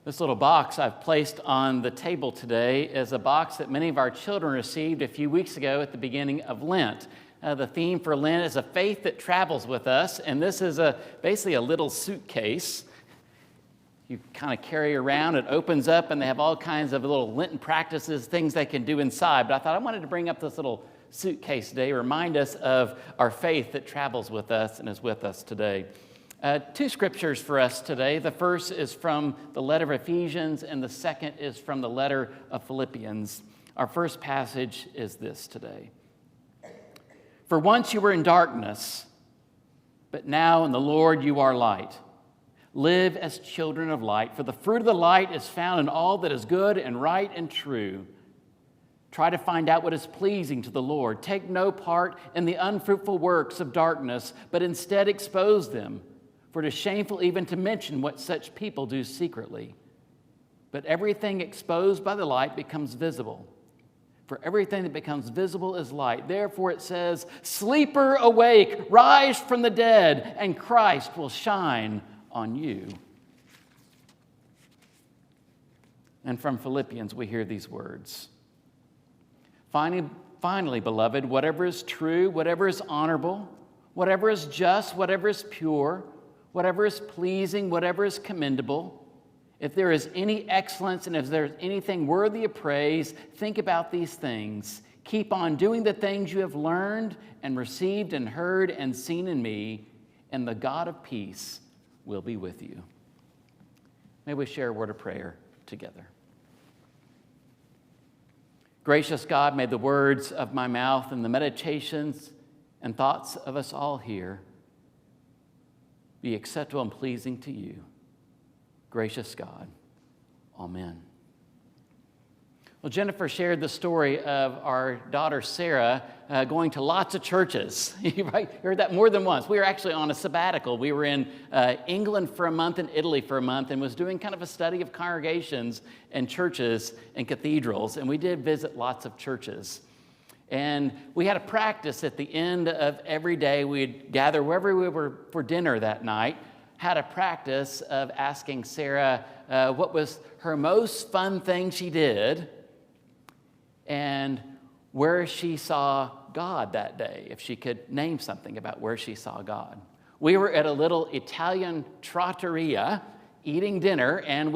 This little box I've placed on the table today is a box that many of our children received a few weeks ago at the beginning of Lent. The theme for Lent is a faith that travels with us, and this is basically a little suitcase you kind of carry around. It opens up, and they have all kinds of little Lenten practices, things they can do inside. But I thought I wanted to bring up this little suitcase today, remind us of our faith that travels with us and is with us today. Two scriptures for us today. The first is from the letter of Ephesians, and the second is from the letter of Philippians. Our first passage is this today. For once you were in darkness, but now in the Lord you are light. Live as children of light, for the fruit of the light is found in all that is good and right and true. Try to find out what is pleasing to the Lord. Take no part in the unfruitful works of darkness, but instead expose them. For it is shameful even to mention what such people do secretly. But everything exposed by the light becomes visible. For everything that becomes visible is light. Therefore it says, "Sleeper, awake, rise from the dead, and Christ will shine on you." And from Philippians we hear these words. Finally, beloved, whatever is true, whatever is honorable, whatever is just, whatever is pure, whatever is pleasing, whatever is commendable, if there is any excellence and if there is anything worthy of praise, think about these things. Keep on doing the things you have learned and received and heard and seen in me, and the God of peace will be with you. May we share a word of prayer together. Gracious God, may the words of my mouth and the meditations and thoughts of us all here be acceptable and pleasing to you. Gracious God, amen. Well, Jennifer shared the story of our daughter Sarah going to lots of churches. You heard that more than once. We were actually on a sabbatical. We were in England for a month and Italy for a month and was doing kind of a study of congregations and churches and cathedrals. And we did visit lots of churches. And we had a practice at the end of every day. We'd gather wherever we were for dinner that night, had a practice of asking Sarah what was her most fun thing she did and where she saw God that day, if she could name something about where she saw God. We were at a little Italian trattoria eating dinner, and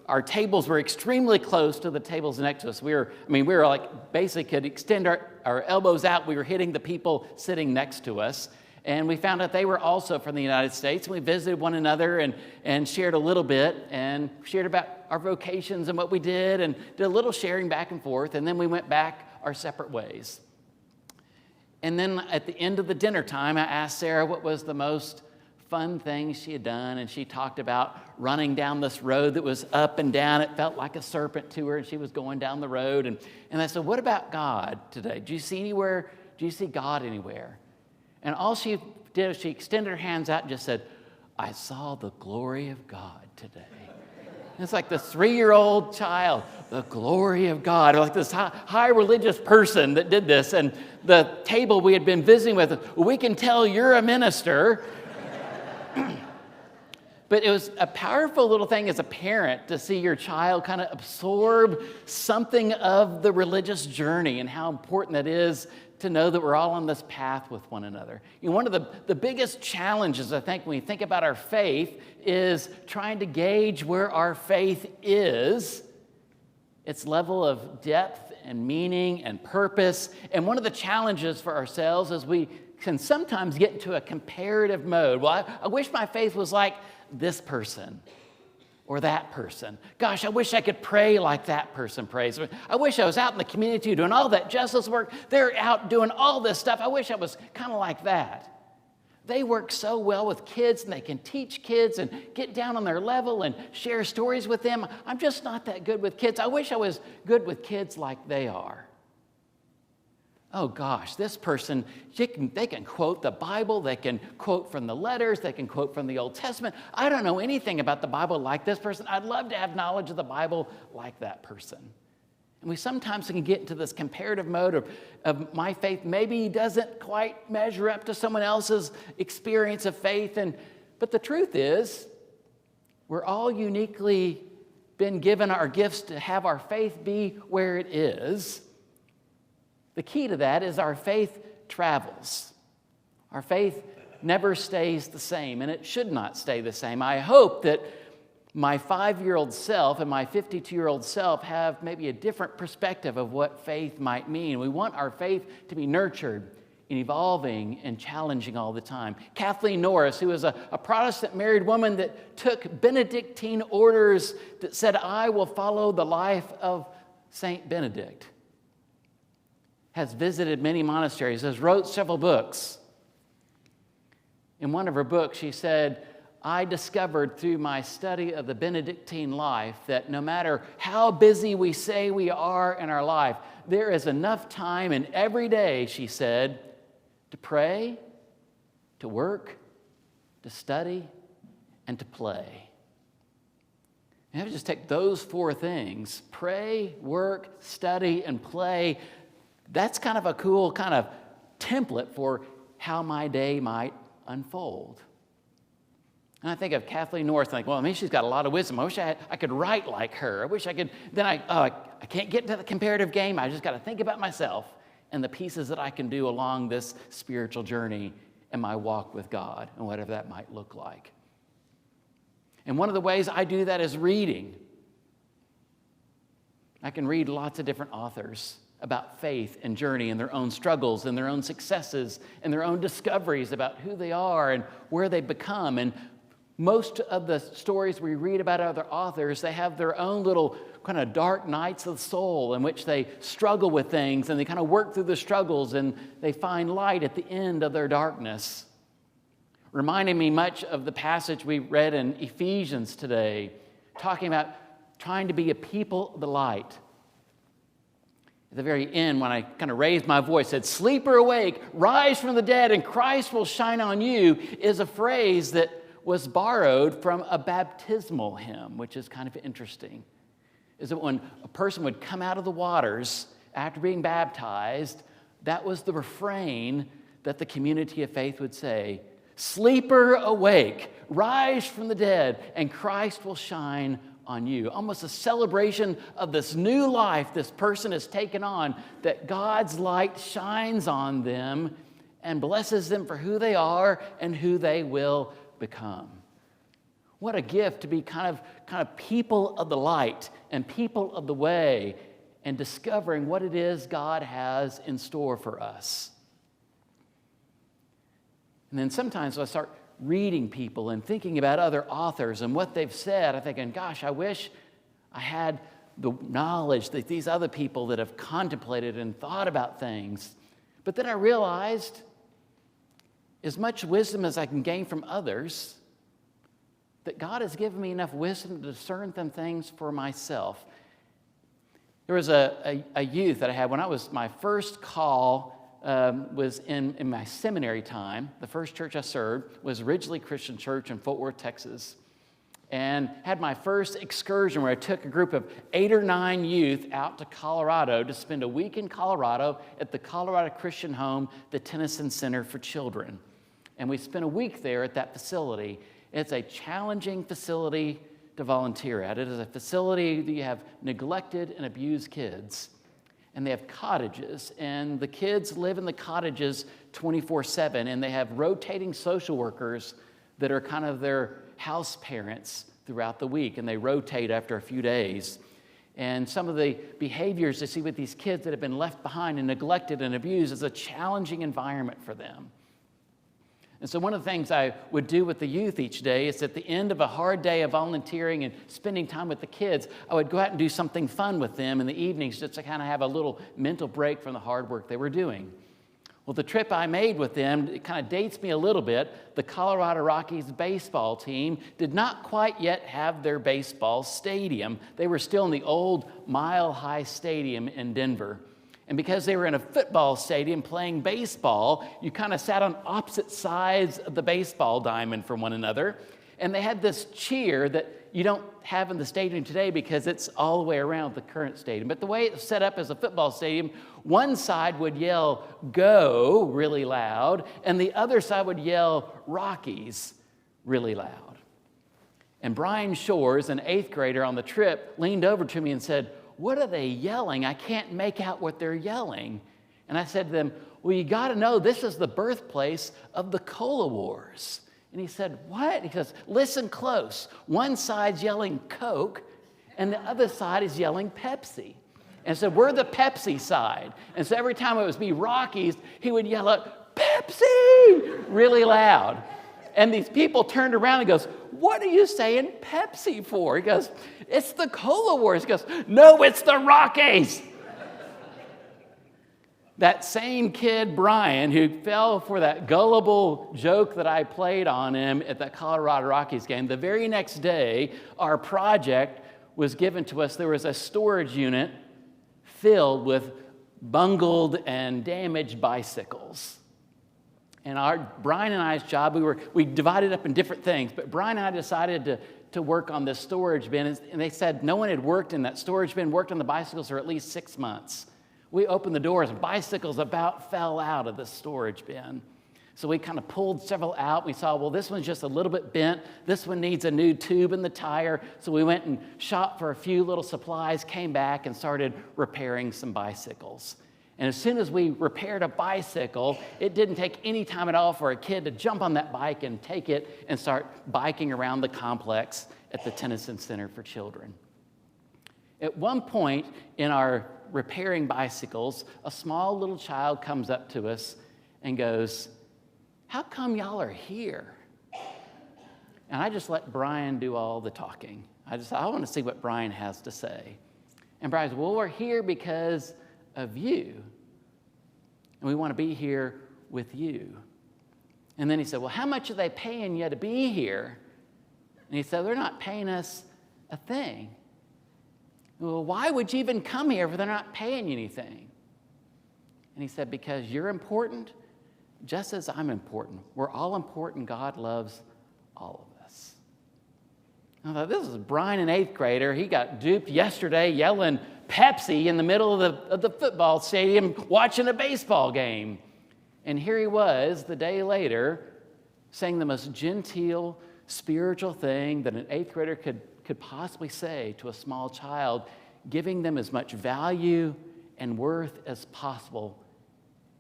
our tables were extremely close to the tables next to us. We were like basically could extend our elbows out. We were hitting the people sitting next to us. And we found out they were also from the United States. And we visited one another and shared a little bit and shared about our vocations and what we did and did a little sharing back and forth. And then we went back our separate ways. And then at the end of the dinner time, I asked Sarah what was the most fun thing she had done. And she talked about running down this road that was up and down. It felt like a serpent to her, and she was going down the road. And I said, "What about God today? Do you see God anywhere?" And all she did was she extended her hands out and just said, "I saw the glory of God today." And it's like this 3-year-old child, the glory of God, or like this high religious person that did this. And the table we had been visiting with, "We can tell you're a minister." But it was a powerful little thing as a parent to see your child kind of absorb something of the religious journey and how important that is to know that we're all on this path with one another. One of the biggest challenges, I think, when we think about our faith is trying to gauge where our faith is, its level of depth and meaning and purpose. And one of the challenges for ourselves is we can sometimes get into a comparative mode. Well, I wish my faith was like this person or that person. Gosh, I wish I could pray like that person prays. I wish I was out in the community doing all that justice work. They're out doing all this stuff. I wish I was kind of like that. They work so well with kids, and they can teach kids and get down on their level and share stories with them. I'm just not that good with kids. I wish I was good with kids like they are. Oh gosh, this person, they can quote the Bible, they can quote from the letters, they can quote from the Old Testament. I don't know anything about the Bible like this person. I'd love to have knowledge of the Bible like that person. And we sometimes can get into this comparative mode of my faith maybe doesn't quite measure up to someone else's experience of faith. But the truth is, we're all uniquely been given our gifts to have our faith be where it is, the key to that is our faith travels. Our faith never stays the same, and it should not stay the same. I hope that my 5-year-old self and my 52-year-old self have maybe a different perspective of what faith might mean. We want our faith to be nurtured and evolving and challenging all the time. Kathleen Norris, who is a Protestant married woman that took Benedictine orders that said, I will follow the life of Saint Benedict, has visited many monasteries, has wrote several books. In one of her books, she said, I discovered through my study of the Benedictine life that no matter how busy we say we are in our life, there is enough time in every day, she said, to pray, to work, to study, and to play. And if you just take those 4 things, pray, work, study, and play, that's kind of a cool kind of template for how my day might unfold. And I think of Kathleen Norris, like, well, I mean, she's got a lot of wisdom. I wish I could write like her. I wish I could. Then I can't get into the comparative game. I just got to think about myself and the pieces that I can do along this spiritual journey and my walk with God and whatever that might look like. And one of the ways I do that is reading. I can read lots of different authors about faith and journey and their own struggles and their own successes and their own discoveries about who they are and where they become. And most of the stories we read about other authors, they have their own little kind of dark nights of the soul in which they struggle with things and they kind of work through the struggles and they find light at the end of their darkness. Reminding me much of the passage we read in Ephesians today, talking about trying to be a people of the light. At the very end, when I kind of raised my voice, said, sleeper awake, rise from the dead, and Christ will shine on you, is a phrase that was borrowed from a baptismal hymn, which is kind of interesting. Is that when a person would come out of the waters after being baptized, that was the refrain that the community of faith would say, sleeper awake, rise from the dead, and Christ will shine on you. Almost a celebration of this new life this person has taken on, that God's light shines on them and blesses them for who they are and who they will become. What a gift to be kind of people of the light and people of the way and discovering what it is God has in store for us. And then sometimes I start reading people and thinking about other authors and what they've said. I'm thinking, gosh, I wish I had the knowledge that these other people that have contemplated and thought about things. But then I realized, as much wisdom as I can gain from others, that God has given me enough wisdom to discern some things for myself. There was a youth that I had when I was, my first call was in my seminary time. The first church I served was Ridgely Christian Church in Fort Worth, Texas. And had my first excursion where I took a group of 8 or 9 youth out to Colorado to spend a week in Colorado at the Colorado Christian Home, the Tennyson Center for Children. And we spent a week there at that facility. It's a challenging facility to volunteer at. It is a facility that you have neglected and abused kids. And they have cottages, and the kids live in the cottages 24/7, and they have rotating social workers that are kind of their house parents throughout the week, and they rotate after a few days. And some of the behaviors they see with these kids that have been left behind and neglected and abused is a challenging environment for them. And so one of the things I would do with the youth each day is at the end of a hard day of volunteering and spending time with the kids, I would go out and do something fun with them in the evenings just to kind of have a little mental break from the hard work they were doing. Well, the trip I made with them, it kind of dates me a little bit. The Colorado Rockies baseball team did not quite yet have their baseball stadium. They were still in the old Mile High Stadium in Denver. And because they were in a football stadium playing baseball, you kind of sat on opposite sides of the baseball diamond from one another. And they had this cheer that you don't have in the stadium today because it's all the way around the current stadium. But the way it was set up as a football stadium, one side would yell, "Go," really loud, and the other side would yell, "Rockies," really loud. And Brian Shores, an 8th grader on the trip, leaned over to me and said, "What are they yelling? I can't make out what they're yelling." And I said to them, "Well, you got to know this is the birthplace of the Cola Wars." And he said, "What?" He says, "Listen close. One side's yelling Coke, and the other side is yelling Pepsi." And so we're the Pepsi side. And so every time it was be Rockies, he would yell out, "Pepsi!" really loud. And these people turned around and goes, "What are you saying Pepsi for?" He goes, "It's the Cola Wars." He goes, "No, it's the Rockies." That same kid, Brian, who fell for that gullible joke that I played on him at that Colorado Rockies game, the very next day, our project was given to us. There was a storage unit filled with bungled and damaged bicycles. And Brian and I's job, we divided up in different things, but Brian and I decided to work on this storage bin, and they said no one had worked in that storage bin, worked on the bicycles for at least 6 months. We opened the doors, and bicycles about fell out of the storage bin. So we kind of pulled several out. We saw, well, this one's just a little bit bent. This one needs a new tube in the tire. So we went and shopped for a few little supplies, came back, and started repairing some bicycles. And as soon as we repaired a bicycle, it didn't take any time at all for a kid to jump on that bike and take it and start biking around the complex at the Tennyson Center for Children. At one point in our repairing bicycles, a small little child comes up to us and goes, "How come y'all are here?" And I just let Brian do all the talking. I want to see what Brian has to say. And Brian said, "Well, we're here because of you. And we want to be here with you." And then he said, "Well, how much are they paying you to be here?" And he said, "They're not paying us a thing." "Well, why would you even come here if they're not paying you anything?" And he said, "Because you're important just as I'm important. We're all important. God loves all of us." I thought, this is Brian, an 8th grader. He got duped yesterday yelling Pepsi in the middle of the football stadium watching a baseball game. And here he was the day later saying the most genteel, spiritual thing that an 8th grader could possibly say to a small child, giving them as much value and worth as possible.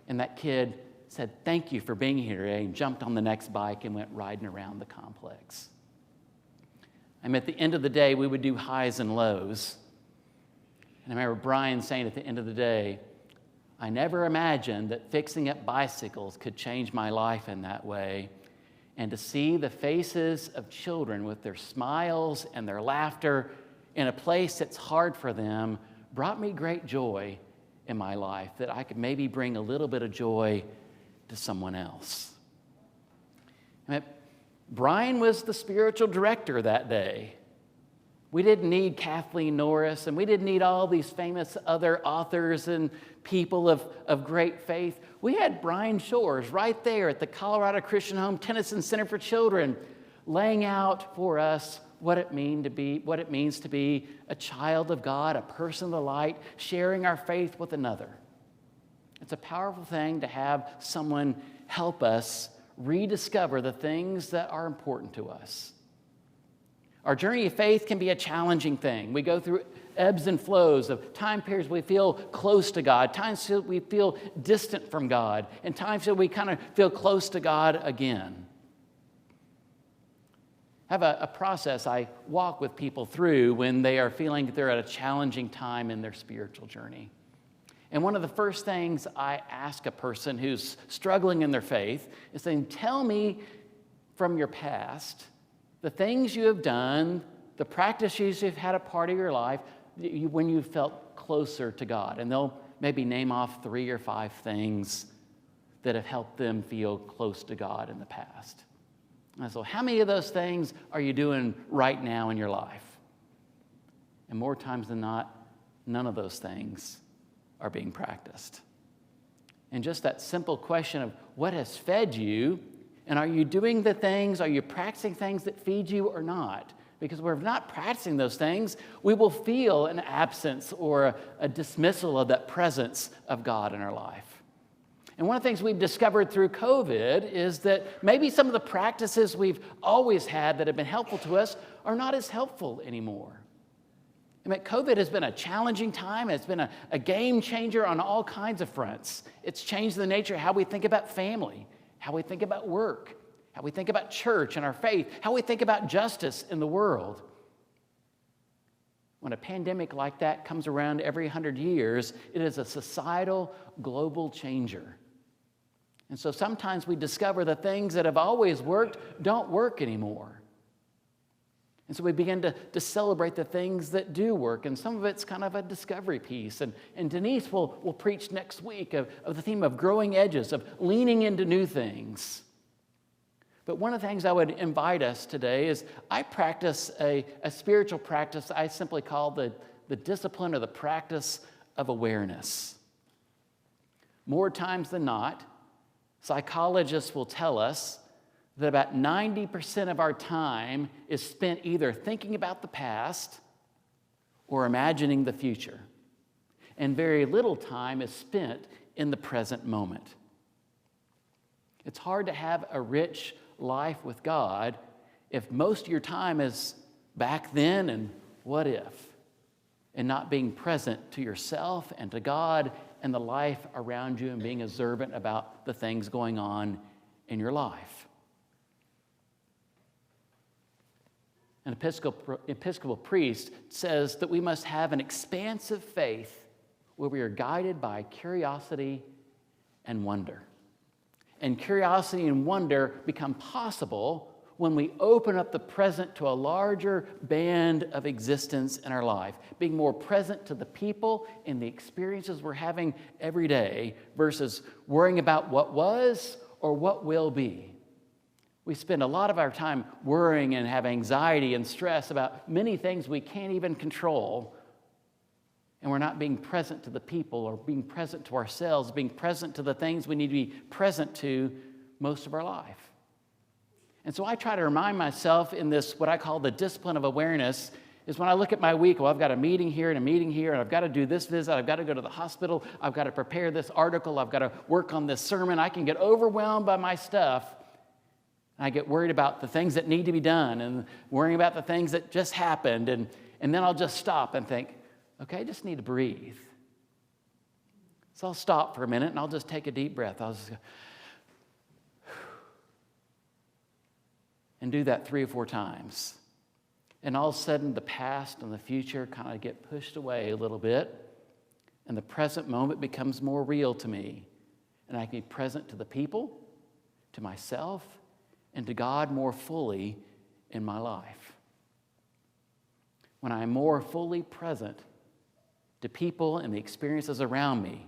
And that kid said, "Thank you for being here today," and jumped on the next bike and went riding around the complex. And at the end of the day, we would do highs and lows. And I remember Brian saying at the end of the day, "I never imagined that fixing up bicycles could change my life in that way. And to see the faces of children with their smiles and their laughter in a place that's hard for them brought me great joy in my life, that I could maybe bring a little bit of joy to someone else." Brian was the spiritual director that day. We didn't need Kathleen Norris, and we didn't need all these famous other authors and people of great faith. We had Brian Shores right there at the Colorado Christian Home Tennyson Center for Children, laying out for us what it means to be a child of God, a person of the light, sharing our faith with another. It's a powerful thing to have someone help us rediscover the things that are important to us. Our journey of faith can be a challenging thing. We go through ebbs and flows of time periods we feel close to God, times we feel distant from God, and times that we kind of feel close to God again. I have a process I walk with people through when they are feeling they're at a challenging time in their spiritual journey. And one of the first things I ask a person who's struggling in their faith is saying, "Tell me from your past the things you have done, the practices you've had a part of your life when you felt closer to God." And they'll maybe name off 3 or 5 things that have helped them feel close to God in the past. And so how many of those things are you doing right now in your life? And more times than not, none of those things are being practiced. And just that simple question of what has fed you, and are you doing the things, are you practicing things that feed you or not? Because if we're not practicing those things, we will feel an absence or a dismissal of that presence of God in our life. And one of the things we've discovered through COVID is that maybe some of the practices we've always had that have been helpful to us are not as helpful anymore. I mean, COVID has been a challenging time. It's been a game changer on all kinds of fronts. It's changed the nature of how we think about family, how we think about work, how we think about church and our faith, how we think about justice in the world. When a pandemic like that comes around every 100 years, it is a societal, global changer. And so sometimes we discover the things that have always worked don't work anymore. And so we begin to celebrate the things that do work, and some of it's kind of a discovery piece. And Denise will preach next week of the theme of growing edges, of leaning into new things. But one of the things I would invite us today is I practice a spiritual practice I simply call the discipline or the practice of awareness. More times than not, psychologists will tell us that about 90% of our time is spent either thinking about the past or imagining the future. And very little time is spent in the present moment. It's hard to have a rich life with God if most of your time is back then and what if, and not being present to yourself and to God and the life around you and being observant about the things going on in your life. An Episcopal priest says that we must have an expansive faith where we are guided by curiosity and wonder. And curiosity and wonder become possible when we open up the present to a larger band of existence in our life, being more present to the people and the experiences we're having every day versus worrying about what was or what will be. We spend a lot of our time worrying and have anxiety and stress about many things we can't even control, and we're not being present to the people or being present to ourselves, being present to the things we need to be present to most of our life. And so I try to remind myself in this, what I call the discipline of awareness, is when I look at my week, well, I've got a meeting here and a meeting here, and I've got to do this visit, I've got to go to the hospital, I've got to prepare this article, I've got to work on this sermon. I can get overwhelmed by my stuff. I get worried about the things that need to be done and worrying about the things that just happened. And then I'll just stop and think, okay, I just need to breathe. So I'll stop for a minute and I'll just take a deep breath. I'll just go, and do that 3 or 4 times. And all of a sudden, the past and the future kind of get pushed away a little bit, and the present moment becomes more real to me. And I can be present to the people, to myself, and to God more fully in my life. When I'm more fully present to people and the experiences around me,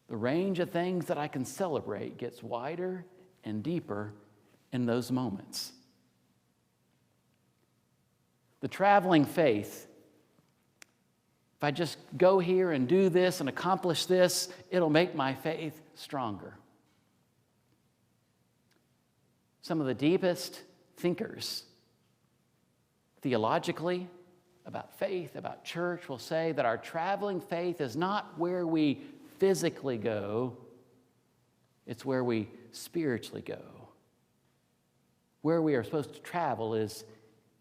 the range of things that I can celebrate gets wider and deeper in those moments. The traveling faith, if I just go here and do this and accomplish this, it'll make my faith stronger. Some of the deepest thinkers, theologically, about faith, about church, will say that our traveling faith is not where we physically go, it's where we spiritually go. Where we are supposed to travel is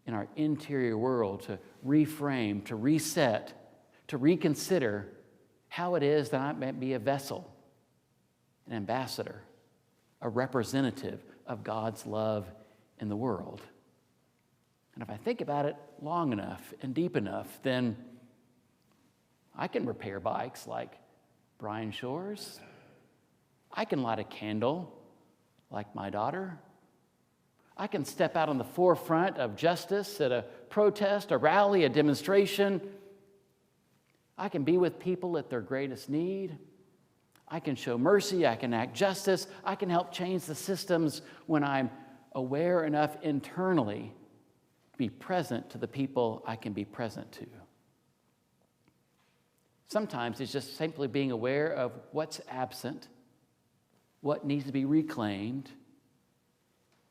in our interior world to reframe, to reset, to reconsider how it is that I might be a vessel, an ambassador, a representative of God's love in the world. And if I think about it long enough and deep enough, then I can repair bikes like Brian Shores. I can light a candle like my daughter. I can step out on the forefront of justice at a protest, a rally, a demonstration. I can be with people at their greatest need. I can show mercy, I can act justice, I can help change the systems when I'm aware enough internally to be present to the people I can be present to. Sometimes it's just simply being aware of what's absent, what needs to be reclaimed,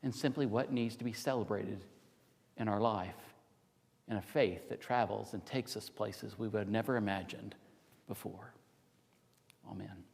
and simply what needs to be celebrated in our life, in a faith that travels and takes us places we would have never imagined before. Amen.